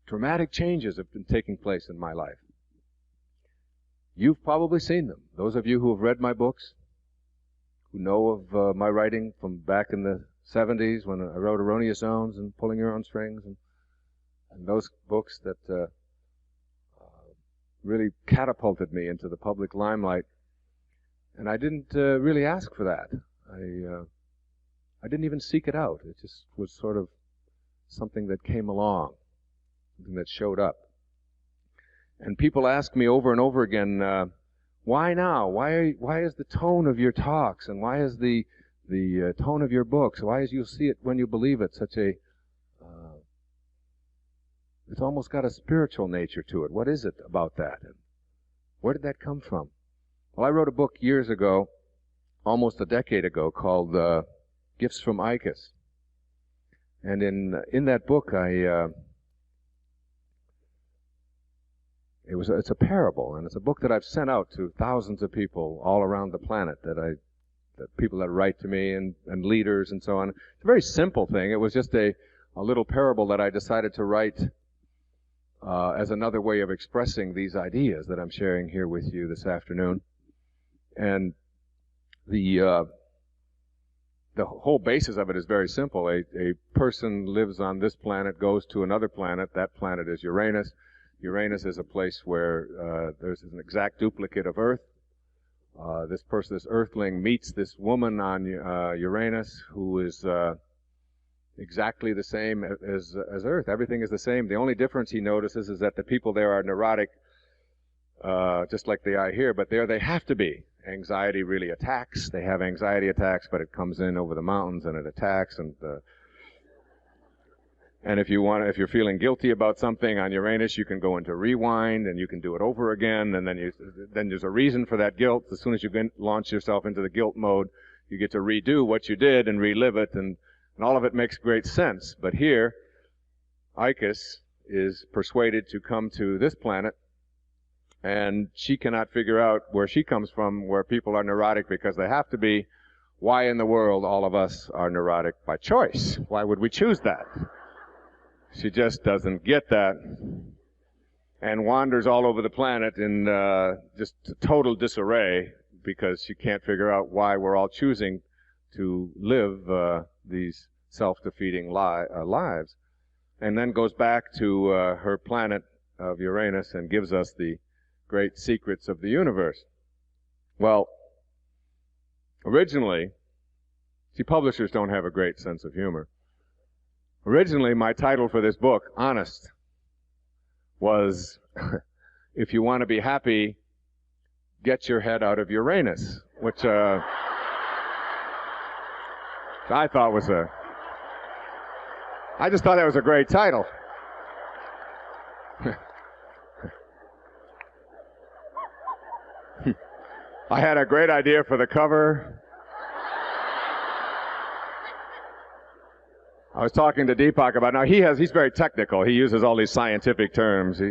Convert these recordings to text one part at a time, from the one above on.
dramatic changes have been taking place in my life. You've probably seen them. Those of you who have read my books, who know of my writing from back in the 70s when I wrote Erroneous Zones and Pulling Your Own Strings, and those books that really catapulted me into the public limelight. And I didn't really ask for that. I didn't even seek it out. It just was sort of something that came along, something that showed up. And people ask me over and over again, why now? Why is the tone of your talks, and why is the tone of your books, why is "you'll see it when you believe it" such a, it's almost got a spiritual nature to it. What is it about that? And where did that come from? Well, I wrote a book years ago, almost a decade ago, called Gifts from Icus. And in that book, it's a parable, and it's a book that I've sent out to thousands of people all around the planet, that people that write to me, and leaders and so on. It's a very simple thing. It was just a little parable that I decided to write as another way of expressing these ideas that I'm sharing here with you this afternoon. And the whole basis of it is very simple. A person lives on this planet, goes to another planet. That planet is Uranus. Uranus is a place where there's an exact duplicate of Earth. This Earthling, meets this woman on Uranus who is exactly the same as Earth. Everything is the same. The only difference he notices is that the people there are neurotic, just like they are here, but there they have to be. Anxiety really attacks. They have anxiety attacks, but it comes in over the mountains and it attacks. And if you're feeling guilty about something on Uranus, you can go into rewind and you can do it over again. And then there's a reason for that guilt. As soon as you launch yourself into the guilt mode, you get to redo what you did and relive it, and all of it makes great sense. But here, Icus is persuaded to come to this planet, and she cannot figure out where she comes from, where people are neurotic because they have to be. Why in the world all of us are neurotic by choice? Why would we choose that? She just doesn't get that, and wanders all over the planet in just total disarray because she can't figure out why we're all choosing to live these self-defeating lives. And then goes back to her planet of Uranus and gives us the great secrets of the universe. Well, originally, see, publishers don't have a great sense of humor. Originally, my title for this book, Honest, was, if you want to be happy, get your head out of Uranus, which I thought was I just thought that was a great title. I had a great idea for the cover. I was talking to Deepak about, now he's very technical. He uses all these scientific terms.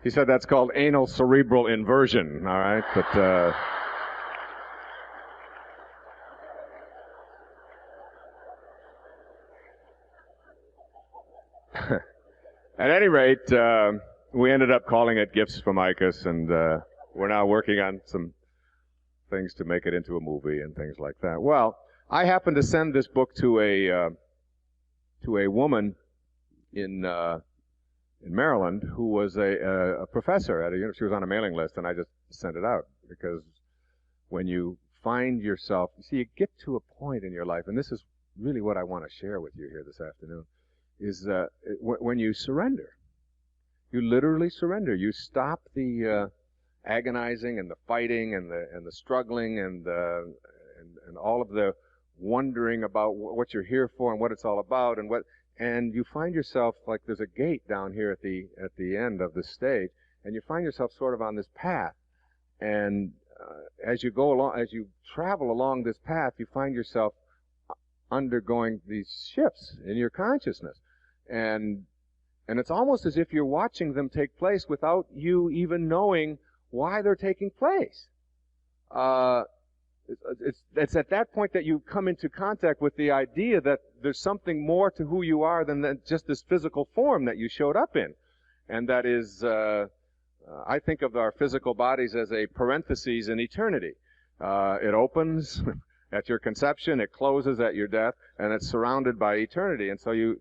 He said that's called anal cerebral inversion, all right? But at any rate, we ended up calling it Gifts from Icus, and we're now working on some things to make it into a movie and things like that. Well, I happened to send this book to a woman in Maryland who was a professor at a university. She was on a mailing list, and I just sent it out because when you find yourself, you see, you get to a point in your life, and this is really what I want to share with you here this afternoon, is when you surrender. You literally surrender. You stop the agonizing and the fighting and the struggling and all of the wondering about what you're here for and what it's all about, and you find yourself, like, there's a gate down here at the end of the stage, and you find yourself sort of on this path, and as you travel along this path, you find yourself undergoing these shifts in your consciousness, and it's almost as if you're watching them take place without you even knowing why they're taking place. It's at that point that you come into contact with the idea that there's something more to who you are than just this physical form that you showed up in. And that is, I think of our physical bodies as a parenthesis in eternity. It opens at your conception, it closes at your death, and it's surrounded by eternity. And so you,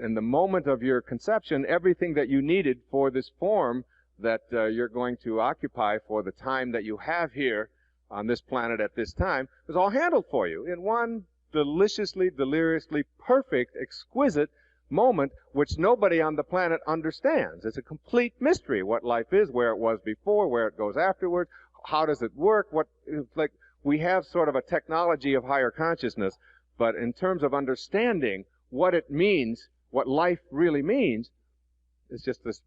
in the moment of your conception, everything that you needed for this form that you're going to occupy for the time that you have here on this planet at this time was all handled for you in one deliciously, deliriously perfect, exquisite moment which nobody on the planet understands. It's a complete mystery what life is, where it was before, where it goes afterward, how does it work, like we have sort of a technology of higher consciousness, but in terms of understanding what it means, what life really means, it's just this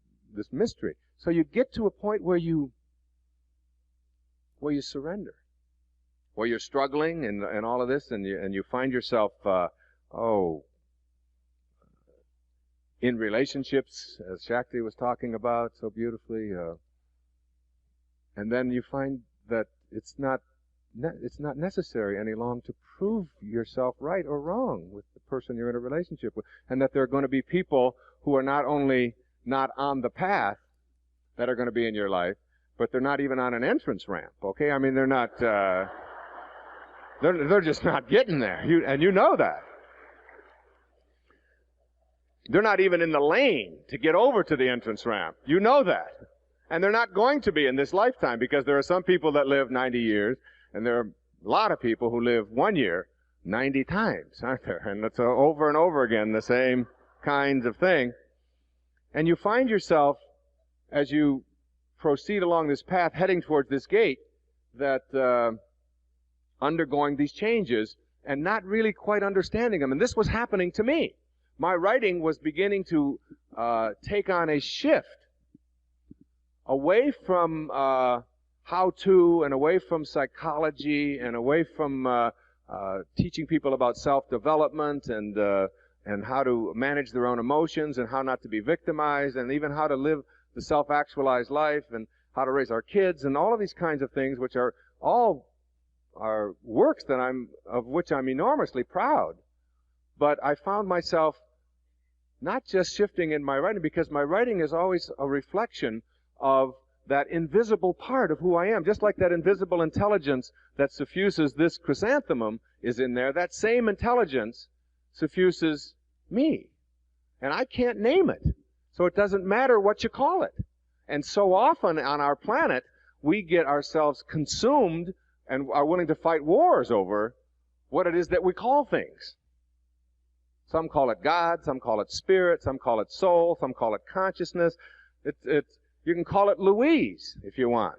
mystery. So you get to a point where you surrender, where you're struggling and all of this, and you find yourself, in relationships, as Shakti was talking about so beautifully, and then you find that it's not necessary any longer to prove yourself right or wrong with the person you're in a relationship with, and that there are going to be people who are not only not on the path that are going to be in your life, but they're not even on an entrance ramp. Okay, I mean they're not. They're just not getting there, and you know that. They're not even in the lane to get over to the entrance ramp. You know that. And they're not going to be in this lifetime, because there are some people that live 90 years, and there are a lot of people who live 1 year 90 times, aren't there? And it's over and over again the same kinds of thing. And you find yourself, as you proceed along this path, heading towards this gate, that undergoing these changes and not really quite understanding them. And this was happening to me. My writing was beginning to take on a shift away from how-to and away from psychology and away from teaching people about self-development and how to manage their own emotions and how not to be victimized and even how to live the self-actualized life and how to raise our kids and all of these kinds of things, which are all are works that of which I'm enormously proud. But I found myself not just shifting in my writing, because my writing is always a reflection of that invisible part of who I am. Just like that invisible intelligence that suffuses this chrysanthemum is in there, that same intelligence suffuses me. And I can't name it. So it doesn't matter what you call it. And so often on our planet, we get ourselves consumed and are willing to fight wars over what it is that we call things. Some call it God, some call it spirit, some call it soul, some call it consciousness. You can call it Louise if you want.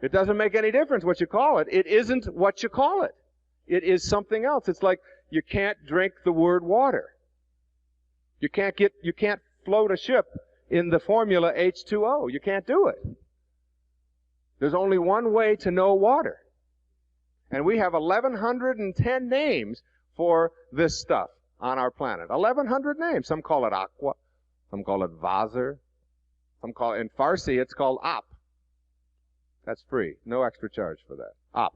It doesn't make any difference what you call it. It isn't what you call it. It is something else. It's like you can't drink the word water. You can't float a ship in the formula H2O. You can't do it. There's only one way to know water. And we have 1,110 names for this stuff on our planet. 1,100 names. Some call it aqua. Some call it vaser. Some call it, in Farsi, it's called Aap. That's free. No extra charge for that. Aap.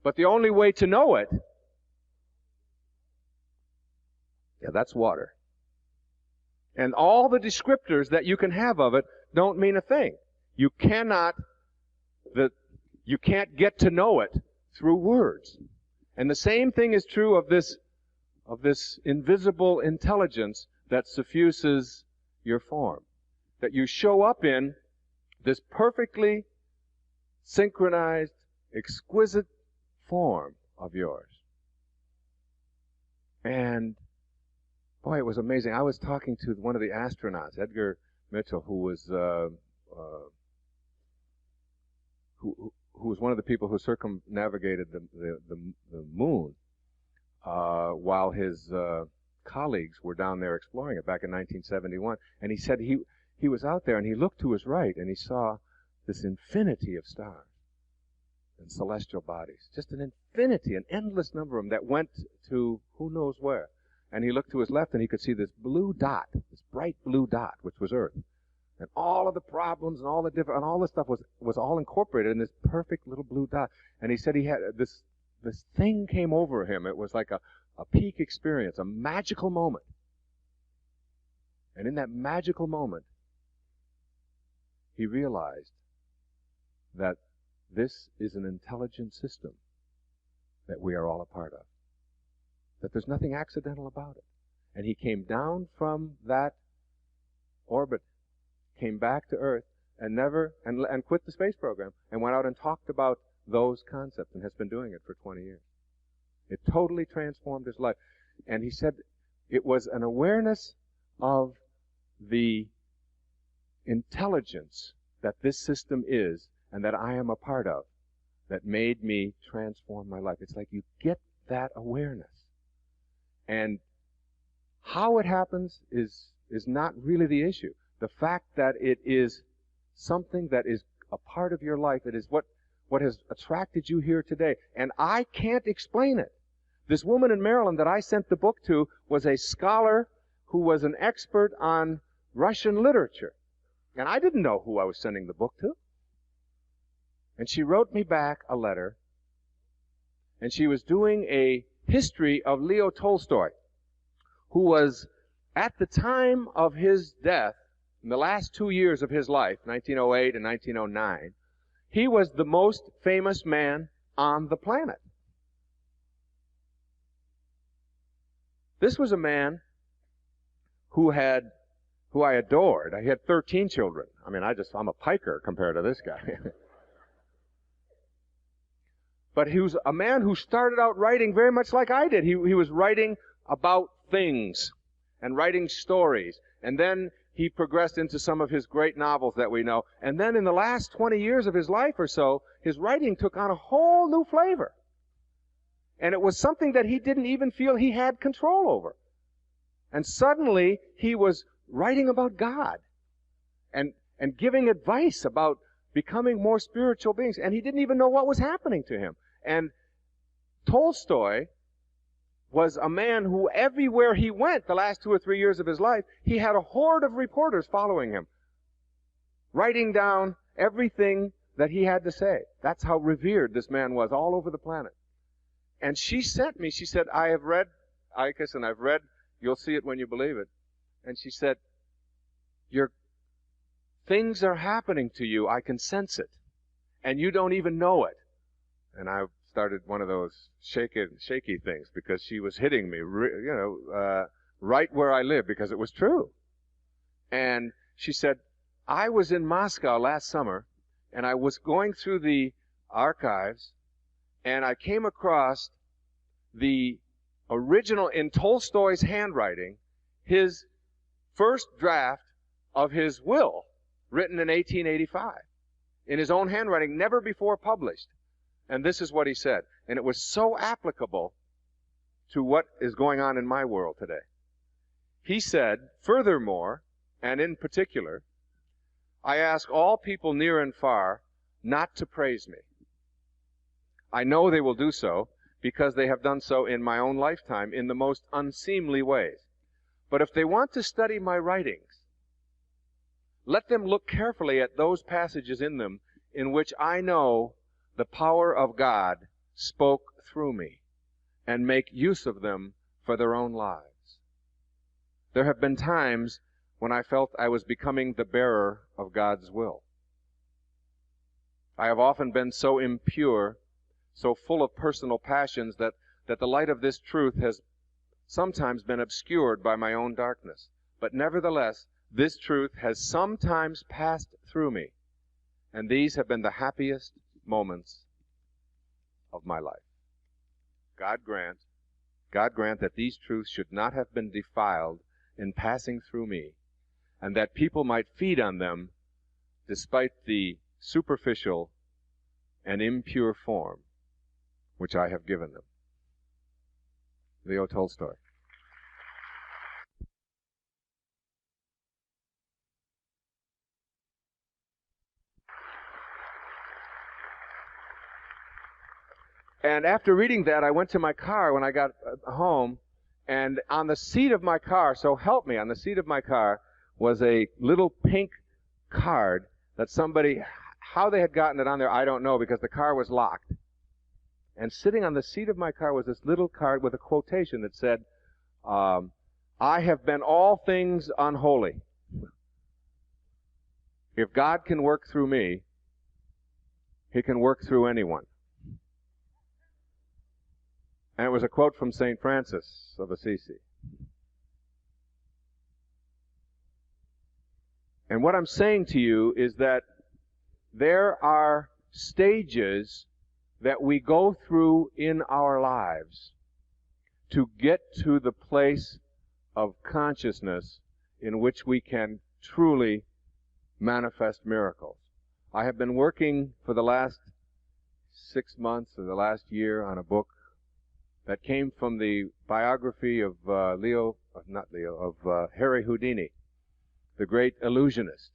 But the only way to know it, that's water. And all the descriptors that you can have of it don't mean a thing. You can't get to know it through words. And the same thing is true of this invisible intelligence that suffuses your form. That you show up in this perfectly synchronized, exquisite form of yours. And boy, it was amazing. I was talking to one of the astronauts, Edgar Mitchell, who was one of the people who circumnavigated the moon while his colleagues were down there exploring it back in 1971. And he said he was out there and he looked to his right and he saw this infinity of stars and celestial bodies. Just an infinity, an endless number of them that went to who knows where. And he looked to his left and he could see this blue dot, this bright blue dot, which was Earth. And all of the problems and all the different, and all this stuff was all incorporated in this perfect little blue dot. And he said he had this thing came over him. It was like a peak experience, a magical moment. And in that magical moment, he realized that this is an intelligent system that we are all a part of. That there's nothing accidental about it. And he came down from that orbit, came back to Earth, and quit the space program, and went out and talked about those concepts, and has been doing it for 20 years. It totally transformed his life. And he said it was an awareness of the intelligence that this system is, and that I am a part of, that made me transform my life. It's like you get that awareness. And how it happens is not really the issue. The fact that it is something that is a part of your life, it is what has attracted you here today. And I can't explain it. This woman in Maryland that I sent the book to was a scholar who was an expert on Russian literature. And I didn't know who I was sending the book to. And she wrote me back a letter, and she was doing a history of Leo Tolstoy, who was, at the time of his death, in the last 2 years of his life, 1908 and 1909, he was the most famous man on the planet. This was a man who I adored. I had 13 children. I mean, I'm a piker compared to this guy. But he was a man who started out writing very much like I did. He was writing about things and writing stories. And then he progressed into some of his great novels that we know. And then in the last 20 years of his life or so, his writing took on a whole new flavor. And it was something that he didn't even feel he had control over. And suddenly he was writing about God and giving advice about becoming more spiritual beings. And he didn't even know what was happening to him. And Tolstoy was a man who everywhere he went the last 2 or 3 years of his life, he had a horde of reporters following him, writing down everything that he had to say. That's how revered this man was all over the planet. And she sent me, she said, I have read Icus, and I've read You'll See It When You Believe It. And she said, your things are happening to you. I can sense it. And you don't even know it. And I started one of those shaky things, because she was hitting me, right where I live, because it was true. And she said, I was in Moscow last summer, and I was going through the archives, and I came across the original, in Tolstoy's handwriting, his first draft of his will, written in 1885, in his own handwriting, never before published. And this is what he said. And it was so applicable to what is going on in my world today. He said, furthermore, and in particular, I ask all people near and far not to praise me. I know they will do so because they have done so in my own lifetime in the most unseemly ways. But if they want to study my writings, let them look carefully at those passages in them in which I know the power of God spoke through me, and make use of them for their own lives. There have been times when I felt I was becoming the bearer of God's will. I have often been so impure, so full of personal passions, that the light of this truth has sometimes been obscured by my own darkness. But nevertheless, this truth has sometimes passed through me, and these have been the happiest moments of my life. God grant that these truths should not have been defiled in passing through me, and that people might feed on them despite the superficial and impure form which I have given them. Leo Tolstoy. And after reading that, I went to my car when I got home, and on the seat of my car, so help me, on the seat of my car was a little pink card that somebody, how they had gotten it on there, I don't know, because the car was locked. And sitting on the seat of my car was this little card with a quotation that said, I have been all things unholy. If God can work through me, He can work through anyone. And it was a quote from St. Francis of Assisi. And what I'm saying to you is that there are stages that we go through in our lives to get to the place of consciousness in which we can truly manifest miracles. I have been working for the last 6 months or the last year on a book that came from the biography of Harry Houdini, the great illusionist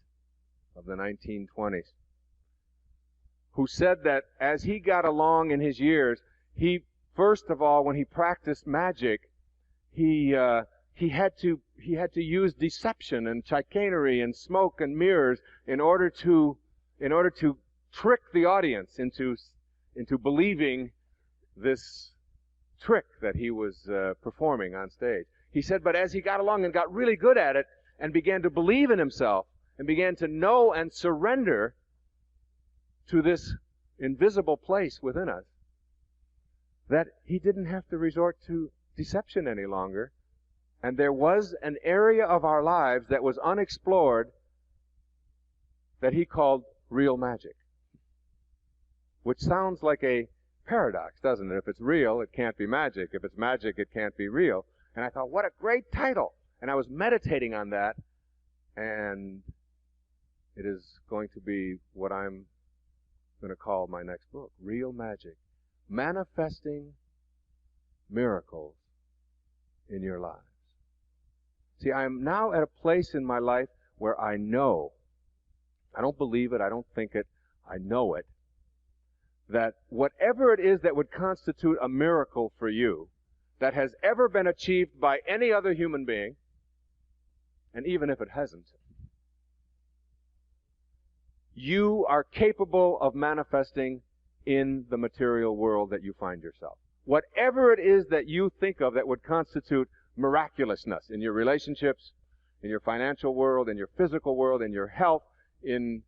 of the 1920s, who said that as he got along in his years, he, first of all, when he practiced magic, he had to use deception and chicanery and smoke and mirrors in order to trick the audience into believing this trick that he was performing on stage. He said, but as he got along and got really good at it and began to believe in himself and began to know and surrender to this invisible place within us, that he didn't have to resort to deception any longer. And there was an area of our lives that was unexplored that he called real magic. Which sounds like a paradox, doesn't it? If it's real, it can't be magic. If it's magic, it can't be real. And I thought, what a great title. And I was meditating on that, and it is going to be what I'm going to call my next book, Real Magic. Manifesting miracles in your lives. See, I am now at a place in my life where I know, I don't believe it, I don't think it, I know it, that whatever it is that would constitute a miracle for you that has ever been achieved by any other human being, and even if it hasn't, you are capable of manifesting in the material world that you find yourself. Whatever it is that you think of that would constitute miraculousness in your relationships, in your financial world, in your physical world, in your health, in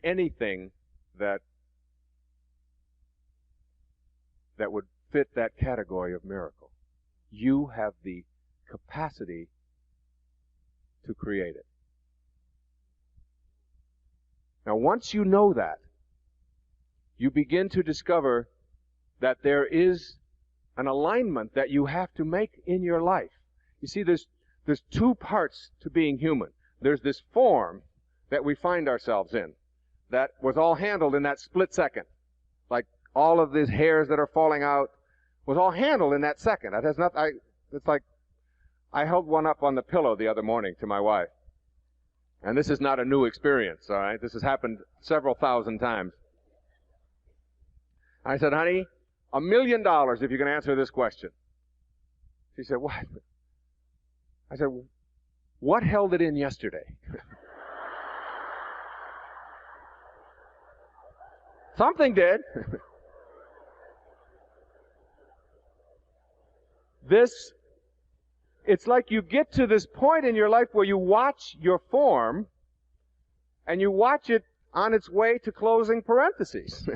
anything that would fit that category of miracle. You have the capacity to create it. Now, once you know that, you begin to discover that there is an alignment that you have to make in your life. You see, there's two parts to being human. There's this form that we find ourselves in that was all handled in that split second. Like all of these hairs that are falling out was all handled in that second. It has it's like I held one up on the pillow the other morning to my wife. And this is not a new experience, all right? This has happened several thousand times. I said, honey, $1 million if you can answer this question. She said, what? I said, what held it in yesterday? Something did. It's like you get to this point in your life where you watch your form and you watch it on its way to closing parentheses.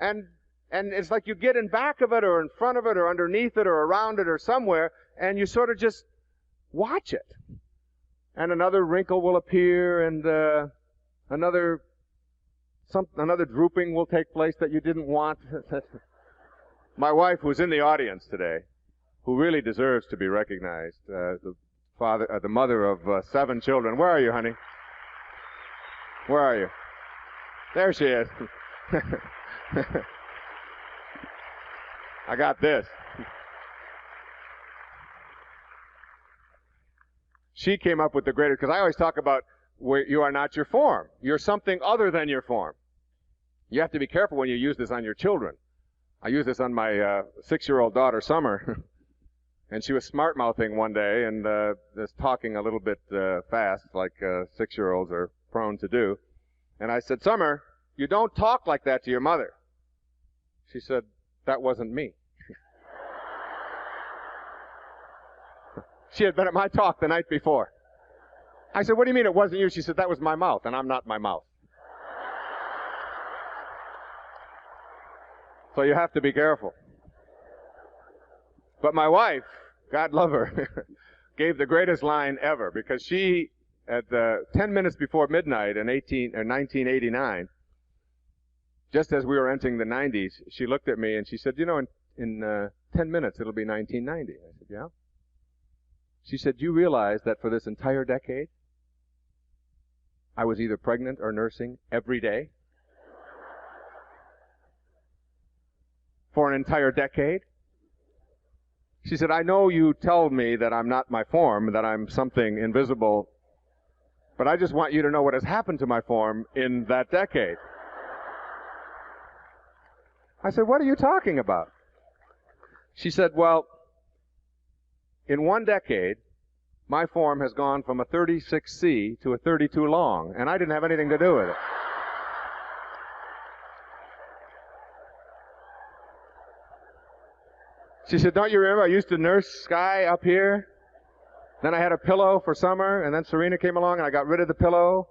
And it's like you get in back of it or in front of it or underneath it or around it or somewhere, and you sort of just watch it. And another wrinkle will appear, and another drooping will take place that you didn't want. My wife, who's in the audience today, who really deserves to be recognized, the mother of 7 children. Where are you, honey? Where are you? There she is. I got this. She came up with the greatest, because I always talk about where you are not your form. You're something other than your form. You have to be careful when you use this on your children. I use this on my 6-year-old daughter, Summer. And she was smart-mouthing one day and just talking a little bit fast, like 6-year-olds are prone to do. And I said, Summer, you don't talk like that to your mother. She said, that wasn't me. She had been at my talk the night before. I said, what do you mean it wasn't you? She said, that was my mouth, and I'm not my mouth. So you have to be careful. But my wife, God love her, gave the greatest line ever, because she, at 10 minutes before midnight in 1989, just as we were entering the 90s, she looked at me and she said, you know, in 10 minutes it'll be 1990. I said, yeah. She said, do you realize that for this entire decade, I was either pregnant or nursing every day? For an entire decade? She said, I know you tell me that I'm not my form, that I'm something invisible, but I just want you to know what has happened to my form in that decade. I said, what are you talking about? She said, well, in one decade, my form has gone from a 36C to a 32 long, and I didn't have anything to do with it. She said, don't you remember I used to nurse Sky up here? Then I had a pillow for Summer, and then Serena came along, and I got rid of the pillow.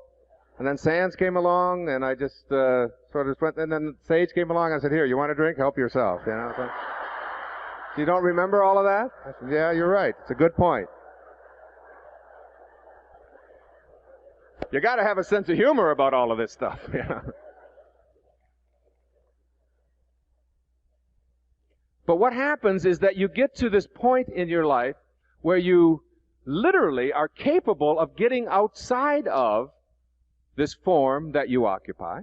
And then Sands came along, and I just sort of went, and then Sage came along, and I said, here, you want a drink? Help yourself. You know, so, you don't remember all of that? I said, yeah, you're right. It's a good point. You got to have a sense of humor about all of this stuff. You know? But what happens is that you get to this point in your life where you literally are capable of getting outside of this form that you occupy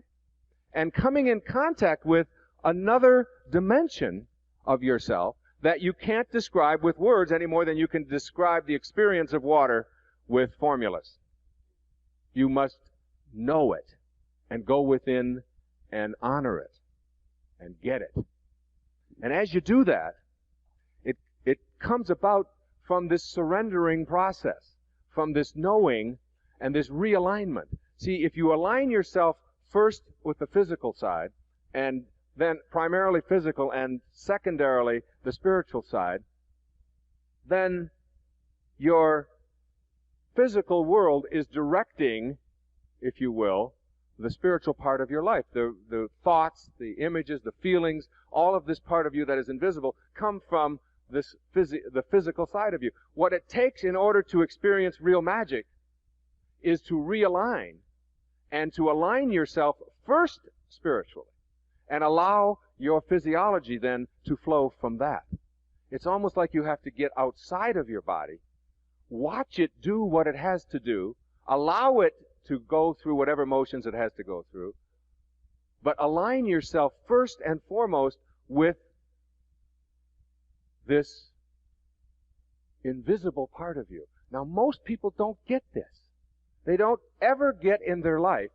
and coming in contact with another dimension of yourself that you can't describe with words any more than you can describe the experience of water with formulas. You must know it and go within and honor it and get it. And as you do that, it comes about from this surrendering process, from this knowing and this realignment. See, if you align yourself first with the physical side, and then primarily physical and secondarily the spiritual side, then your physical world is directing, if you will, the spiritual part of your life. The thoughts, the images, the feelings, all of this part of you that is invisible come from this the physical side of you. What it takes in order to experience real magic is to realign and to align yourself first spiritually and allow your physiology then to flow from that. It's almost like you have to get outside of your body, watch it do what it has to do, allow it to go through whatever motions it has to go through, but align yourself first and foremost with this invisible part of you. Now, most people don't get this. They don't ever get in their life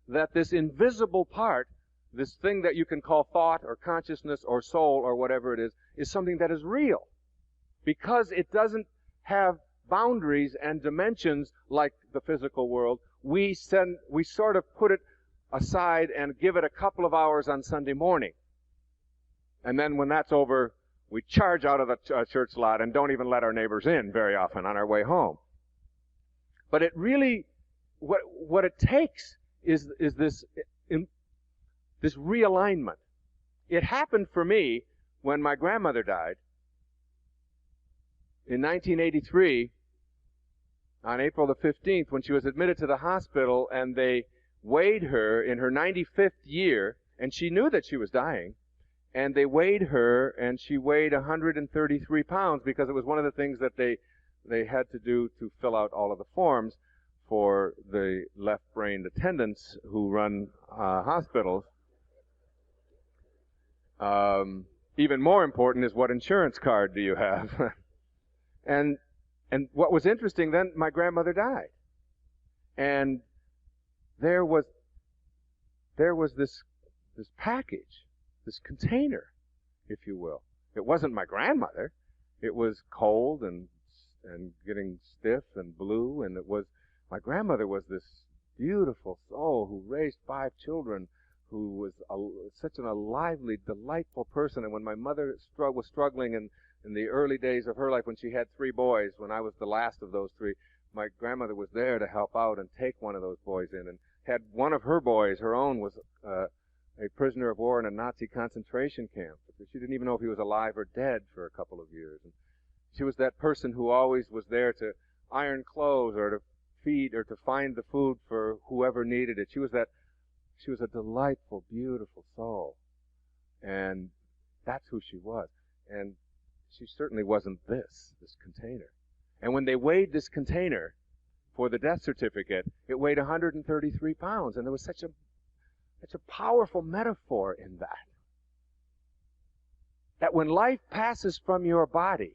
that this invisible part, this thing that you can call thought or consciousness or soul or whatever it is something that is real. Because it doesn't have boundaries and dimensions like the physical world, we sort of put it aside and give it a couple of hours on Sunday morning. And then when that's over, we charge out of the church lot and don't even let our neighbors in very often on our way home. But it really, what it takes is this realignment. It happened for me when my grandmother died in 1983 on April the 15th, when she was admitted to the hospital and they weighed her in her 95th year, and she knew that she was dying, and they weighed her, and she weighed 133 pounds because it was one of the things that they had to do to fill out all of the forms for the left-brained attendants who run hospitals. Even more important is what insurance card do you have? And what was interesting then, my grandmother died. And there was this package, this container, if you will. It wasn't my grandmother. It was cold and getting stiff and blue, and my grandmother was this beautiful soul who raised 5 children, who was such a lively, delightful person. And when my mother was struggling in the early days of her life, when she had 3 boys, when I was the last of those 3, my grandmother was there to help out and take one of those boys in, and had one of her boys, her own, was a prisoner of war in a Nazi concentration camp. She didn't even know if he was alive or dead for a couple of years. And she was that person who always was there to iron clothes or to feed or to find the food for whoever needed it. She was a delightful, beautiful soul. And that's who she was. And she certainly wasn't this container. And when they weighed this container for the death certificate, it weighed 133 pounds. And there was such a powerful metaphor in that. That when life passes from your body,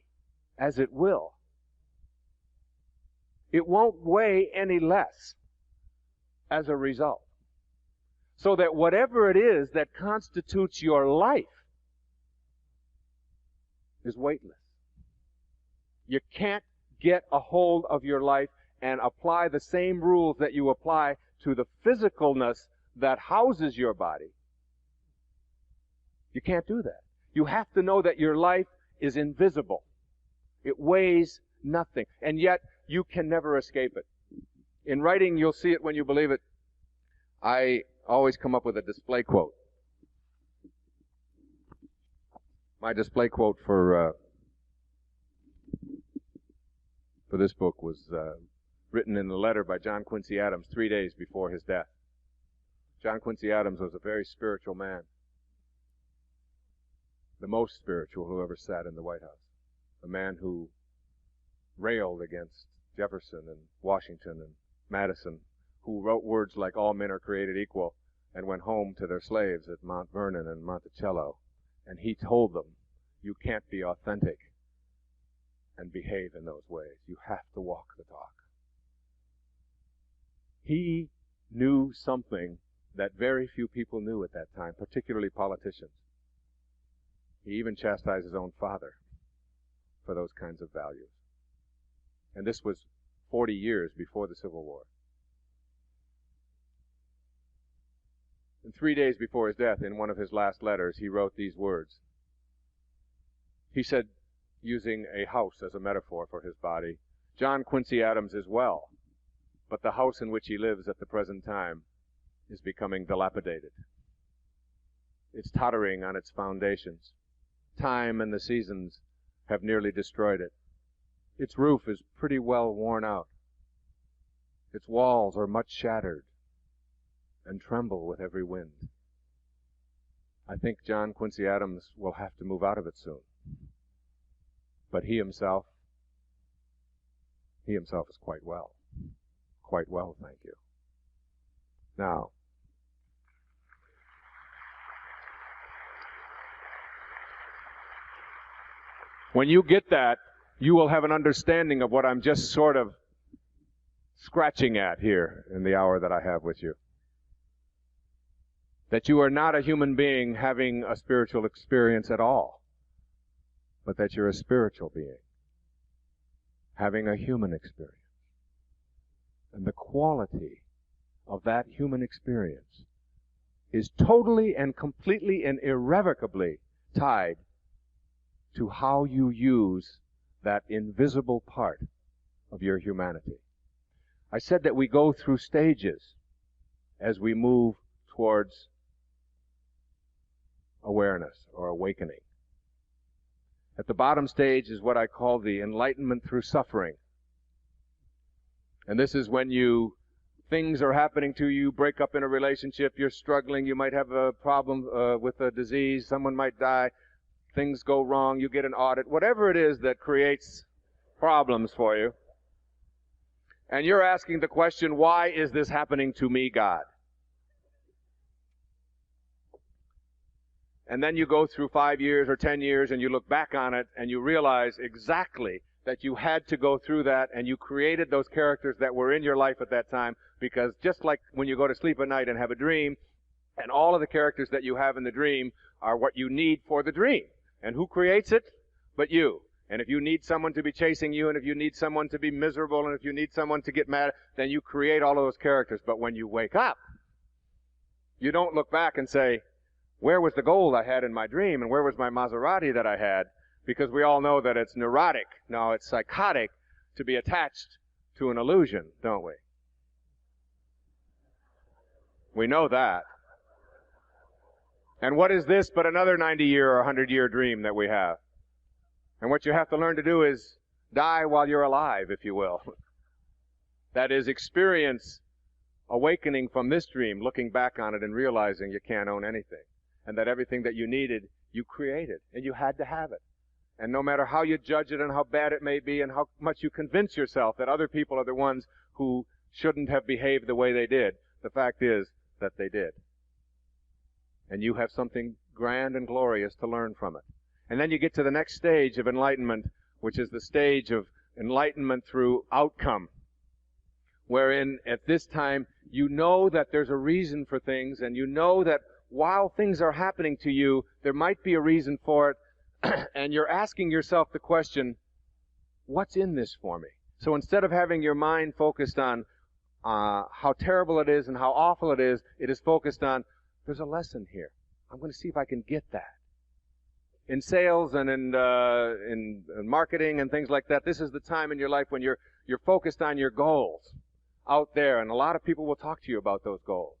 as it will, it won't weigh any less as a result. So that whatever it is that constitutes your life is weightless. You can't get a hold of your life and apply the same rules that you apply to the physicalness that houses your body. You can't do that. You have to know that your life is invisible. It weighs nothing. And yet, you can never escape it. In writing, you'll see it when you believe it. I always come up with a display quote. My display quote for this book was written in a letter by John Quincy Adams 3 days before his death. John Quincy Adams was a very spiritual man. The most spiritual who ever sat in the White House. A man who railed against Jefferson and Washington and Madison, who wrote words like all men are created equal, and went home to their slaves at Mount Vernon and Monticello, and he told them, you can't be authentic and behave in those ways. You have to walk the talk. He knew something that very few people knew at that time, particularly politicians. He even chastised his own father for those kinds of values. And this was 40 years before the Civil War. And 3 days before his death, in one of his last letters, he wrote these words. He said, using a house as a metaphor for his body, John Quincy Adams is well, but the house in which he lives at the present time is becoming dilapidated. It's tottering on its foundations. Time and the seasons have nearly destroyed it. Its roof is pretty well worn out. Its walls are much shattered and tremble with every wind. I think John Quincy Adams will have to move out of it soon. But he himself is quite well. Quite well, thank you. Now, when you get that, you will have an understanding of what I'm just sort of scratching at here in the hour that I have with you. That you are not a human being having a spiritual experience at all, but that you're a spiritual being having a human experience. And the quality of that human experience is totally and completely and irrevocably tied to how you use that invisible part of your humanity. I said that we go through stages as we move towards awareness or awakening. At the bottom stage is what I call the enlightenment through suffering. And this is when things are happening to you, break up in a relationship, you're struggling, you might have a problem with a disease, someone might die, things go wrong, you get an audit, whatever it is that creates problems for you. And you're asking the question, why is this happening to me, God? And then you go through 5 years or 10 years and you look back on it and you realize exactly that you had to go through that and you created those characters that were in your life at that time, because just like when you go to sleep at night and have a dream, and all of the characters that you have in the dream are what you need for the dream. And who creates it but you? And if you need someone to be chasing you, and if you need someone to be miserable, and if you need someone to get mad, then you create all of those characters. But when you wake up, you don't look back and say, where was the gold I had in my dream, and where was my Maserati that I had? Because we all know that it's neurotic, no, it's psychotic to be attached to an illusion, don't we? We know that. And what is this but another 90-year or 100-year dream that we have? And what you have to learn to do is die while you're alive, if you will. That is, experience awakening from this dream, looking back on it and realizing you can't own anything. And that everything that you needed, you created. And you had to have it. And no matter how you judge it and how bad it may be and how much you convince yourself that other people are the ones who shouldn't have behaved the way they did, the fact is that they did. And you have something grand and glorious to learn from it. And then you get to the next stage of enlightenment, which is the stage of enlightenment through outcome, wherein at this time you know that there's a reason for things, and you know that while things are happening to you, there might be a reason for it, and you're asking yourself the question, what's in this for me? So instead of having your mind focused on how terrible it is and how awful it is focused on, there's a lesson here. I'm going to see if I can get that. In sales and in marketing and things like that, this is the time in your life when you're focused on your goals out there, and a lot of people will talk to you about those goals.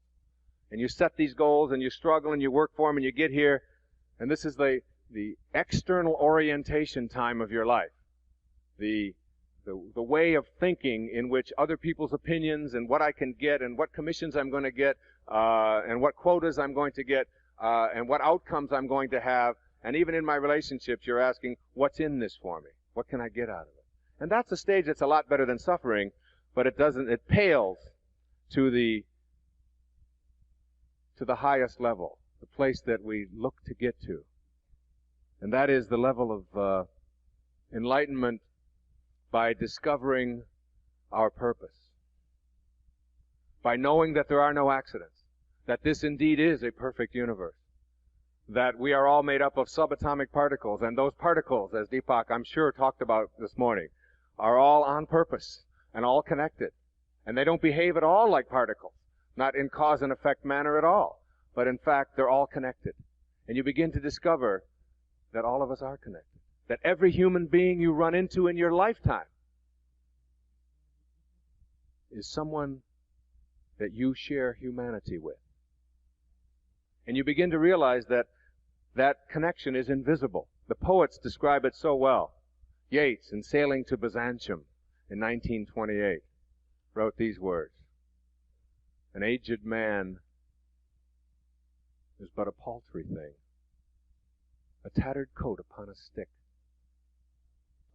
And you set these goals, and you struggle, and you work for them, and you get here, and this is the external orientation time of your life. The way of thinking in which other people's opinions and what I can get and what commissions I'm going to get and what quotas I'm going to get and what outcomes I'm going to have. And even in my relationships, you're asking, what's in this for me? What can I get out of it? And that's a stage that's a lot better than suffering, but it pales to the highest level, the place that we look to get to. And that is the level of enlightenment by discovering our purpose, by knowing that there are no accidents, that this indeed is a perfect universe, that we are all made up of subatomic particles, and those particles, as Deepak, I'm sure, talked about this morning, are all on purpose and all connected. And they don't behave at all like particles, not in cause and effect manner at all, but in fact, they're all connected. And you begin to discover that all of us are connected, that every human being you run into in your lifetime is someone that you share humanity with. And you begin to realize that that connection is invisible. The poets describe it so well. Yeats, in Sailing to Byzantium in 1928, wrote these words: "An aged man is but a paltry thing, a tattered coat upon a stick,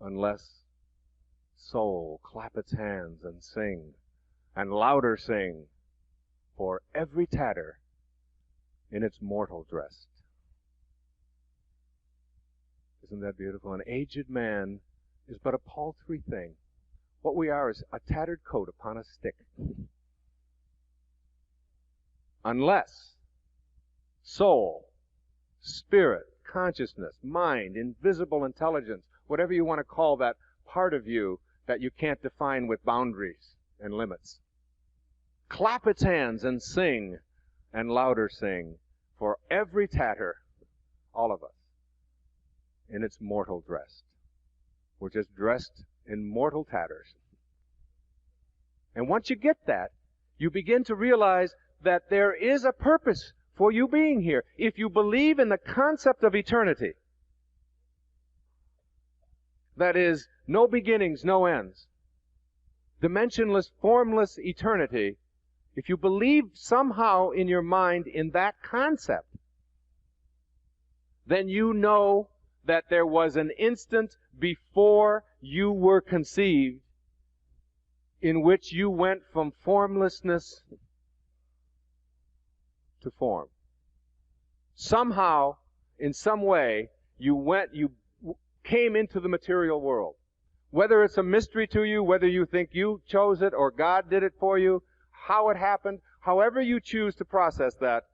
unless soul clap its hands and sing, and louder sing, for every tatter in its mortal dress." Isn't that beautiful? An aged man is but a paltry thing. What we are is a tattered coat upon a stick. Unless soul, spirit, consciousness, mind, invisible intelligence, whatever you want to call that part of you that you can't define with boundaries and limits, clap its hands and sing, and louder sing, for every tatter, all of us, in its mortal dress. We're just dressed in mortal tatters. And once you get that, you begin to realize that there is a purpose for you being here. If you believe in the concept of eternity, that is, no beginnings, no ends, dimensionless, formless eternity, if you believe somehow in your mind in that concept, then you know that there was an instant before you were conceived in which you went from formlessness to form. Somehow, in some way, you came into the material world. Whether it's a mystery to you, whether you think you chose it or God did it for you, how it happened, however you choose to process that,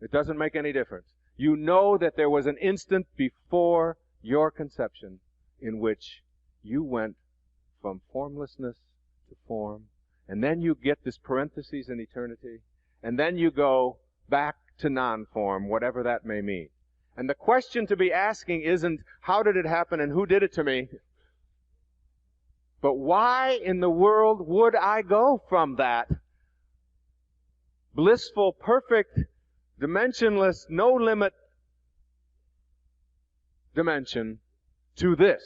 it doesn't make any difference. You know that there was an instant before your conception in which you went from formlessness to form, and then you get this parenthesis in eternity, and then you go back to non-form, whatever that may mean. And the question to be asking isn't, how did it happen and who did it to me? But why in the world would I go from that blissful, perfect, dimensionless, no limit dimension to this?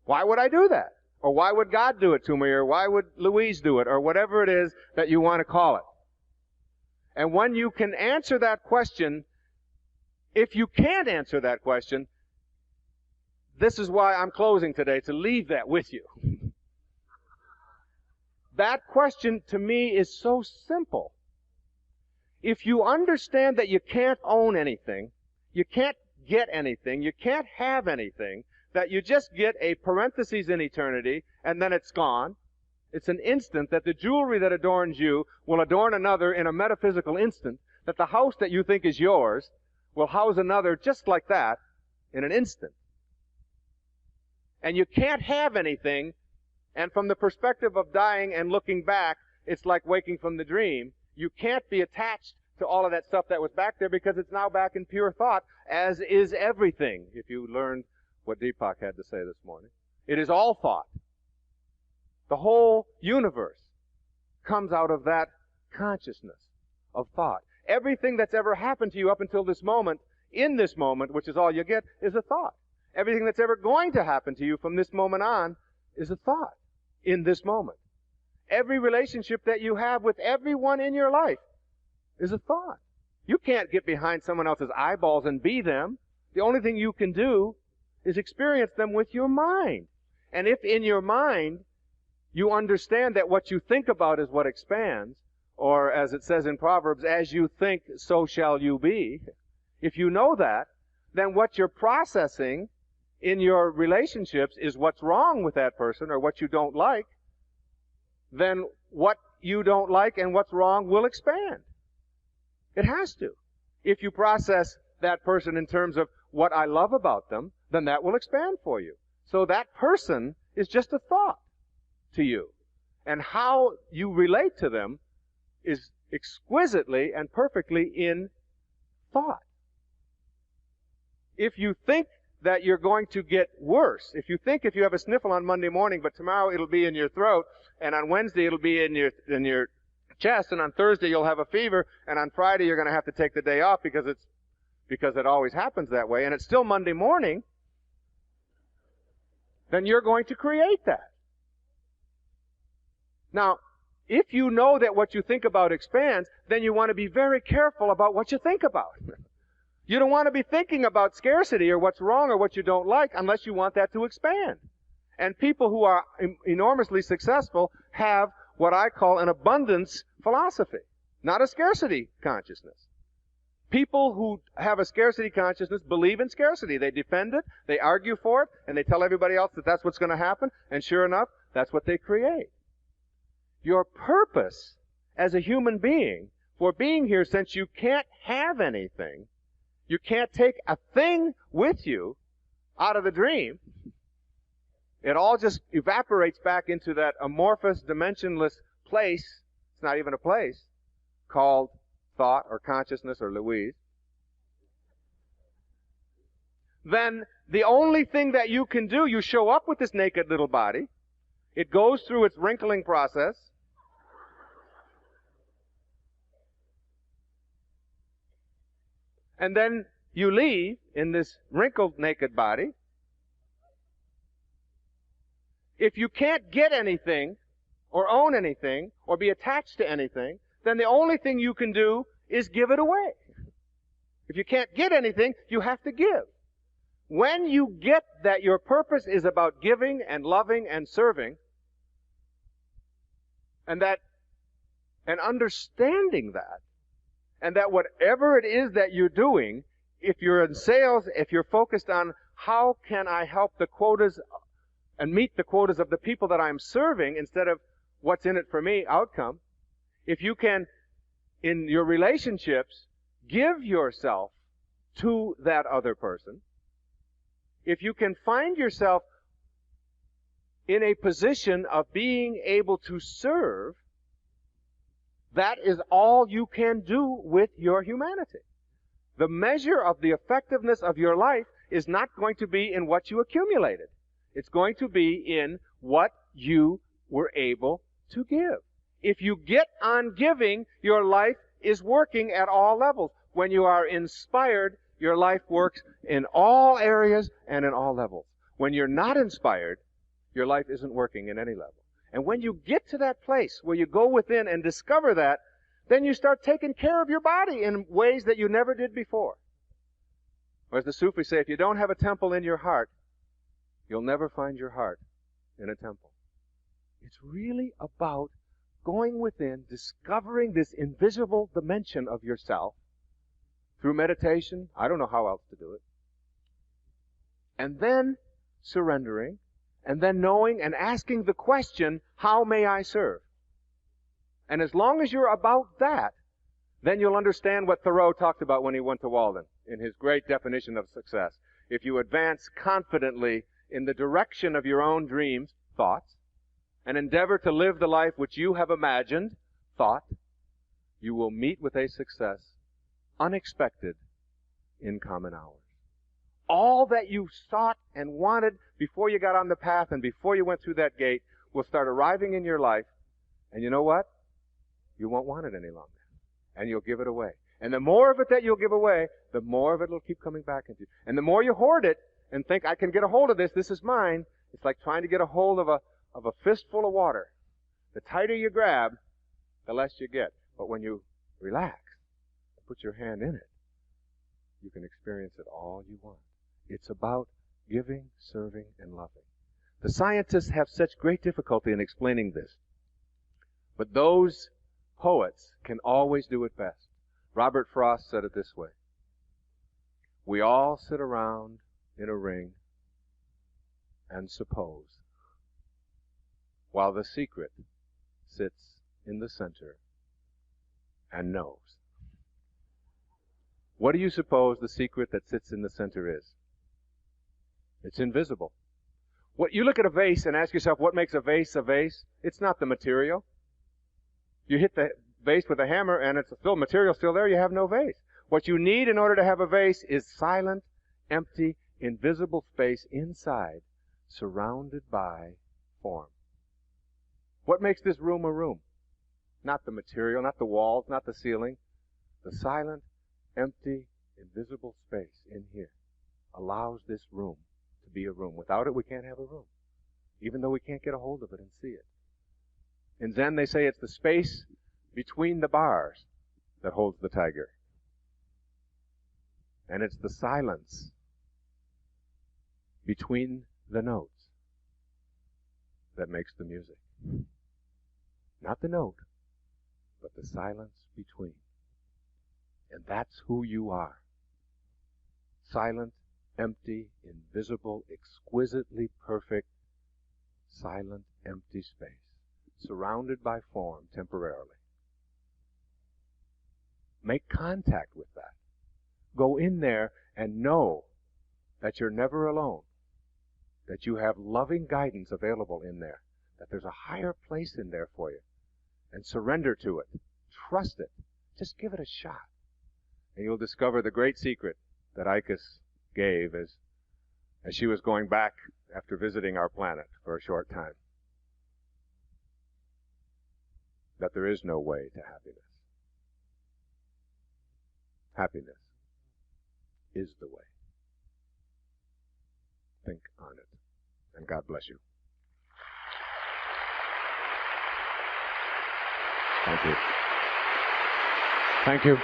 Why would I do that? Or why would God do it to me? Or why would Louise do it? Or whatever it is that you want to call it. And when you can answer that question, if you can't answer that question, this is why I'm closing today, to leave that with you. That question to me is so simple. If you understand that you can't own anything, you can't get anything, you can't have anything, that you just get a parenthesis in eternity and then it's gone. It's an instant, that the jewelry that adorns you will adorn another in a metaphysical instant, that the house that you think is yours will house another just like that in an instant. And you can't have anything, and from the perspective of dying and looking back, it's like waking from the dream. You can't be attached to all of that stuff that was back there because it's now back in pure thought, as is everything, if you learned what Deepak had to say this morning. It is all thought. The whole universe comes out of that consciousness of thought. Everything that's ever happened to you up until this moment, in this moment, which is all you get, is a thought. Everything that's ever going to happen to you from this moment on is a thought in this moment. Every relationship that you have with everyone in your life is a thought. You can't get behind someone else's eyeballs and be them. The only thing you can do is experience them with your mind. And if in your mind you understand that what you think about is what expands, or as it says in Proverbs, as you think, so shall you be. If you know that, then what you're processing in your relationships is what's wrong with that person or what you don't like. Then what you don't like and what's wrong will expand. It has to. If you process that person in terms of what I love about them, then that will expand for you. So that person is just a thought to you. And how you relate to them is exquisitely and perfectly in thought. If you think that you're going to get worse, if you think if you have a sniffle on Monday morning, but tomorrow it'll be in your throat, and on Wednesday it'll be in your chest, and on Thursday you'll have a fever, and on Friday you're going to have to take the day off because it always happens that way, and it's still Monday morning, then you're going to create that. Now, if you know that what you think about expands, then you want to be very careful about what you think about. You don't want to be thinking about scarcity or what's wrong or what you don't like unless you want that to expand. And people who are enormously successful have what I call an abundance philosophy, not a scarcity consciousness. People who have a scarcity consciousness believe in scarcity. They defend it, they argue for it, and they tell everybody else that that's what's going to happen, and sure enough, that's what they create. Your purpose as a human being for being here, since you can't have anything, you can't take a thing with you out of the dream, it all just evaporates back into that amorphous, dimensionless place, it's not even a place, called thought or consciousness or Louise. Then the only thing that you can do, you show up with this naked little body, it goes through its wrinkling process, and then you leave in this wrinkled, naked body. If you can't get anything, or own anything, or be attached to anything, then the only thing you can do is give it away. If you can't get anything, you have to give. When you get that your purpose is about giving and loving and serving, and understanding that, and that whatever it is that you're doing, if you're in sales, if you're focused on how can I help the quotas and meet the quotas of the people that I'm serving instead of what's in it for me outcome, if you can, in your relationships, give yourself to that other person, if you can find yourself in a position of being able to serve, that is all you can do with your humanity. The measure of the effectiveness of your life is not going to be in what you accumulated. It's going to be in what you were able to give. If you get on giving, your life is working at all levels. When you are inspired, your life works in all areas and in all levels. When you're not inspired, your life isn't working in any level. And when you get to that place where you go within and discover that, then you start taking care of your body in ways that you never did before. Or as the Sufis say, if you don't have a temple in your heart, you'll never find your heart in a temple. It's really about going within, discovering this invisible dimension of yourself through meditation. I don't know how else to do it. And then surrendering, and then knowing and asking the question, how may I serve? And as long as you're about that, then you'll understand what Thoreau talked about when he went to Walden in his great definition of success. If you advance confidently in the direction of your own dreams, thoughts, and endeavor to live the life which you have imagined, thought, you will meet with a success unexpected in common hours. All that you sought and wanted before you got on the path and before you went through that gate will start arriving in your life, and you know what? You won't want it any longer. And you'll give it away. And the more of it that you'll give away, the more of it will keep coming back into you. And the more you hoard it and think, I can get a hold of this, this is mine, it's like trying to get a hold of a fistful of water. The tighter you grab, the less you get. But when you relax, put your hand in it, you can experience it all you want. It's about giving, serving, and loving. The scientists have such great difficulty in explaining this. But those poets can always do it best. Robert Frost said it this way: we all sit around in a ring and suppose, while the secret sits in the center and knows. What do you suppose the secret that sits in the center is? It's invisible. What you look at a vase and ask yourself, what makes a vase a vase? It's not the material. You hit the vase with a hammer and it's still material still there, you have no vase. What you need in order to have a vase is silent, empty, invisible space inside, surrounded by form. What makes this room a room? Not the material, not the walls, not the ceiling. The silent, empty, invisible space in here allows this room to be a room. Without it, we can't have a room, even though we can't get a hold of it and see it. In Zen, they say it's the space between the bars that holds the tiger. And it's the silence between the notes that makes the music. Not the note, but the silence between. And that's who you are. Silent, empty, invisible, exquisitely perfect, silent, empty space, surrounded by form temporarily. Make contact with that. Go in there and know that you're never alone, that you have loving guidance available in there, that there's a higher place in there for you, and surrender to it. Trust it. Just give it a shot. And you'll discover the great secret that Icus gave as she was going back after visiting our planet for a short time. That there is no way to happiness. Happiness is the way. Think on it. And God bless you. Thank you. Thank you.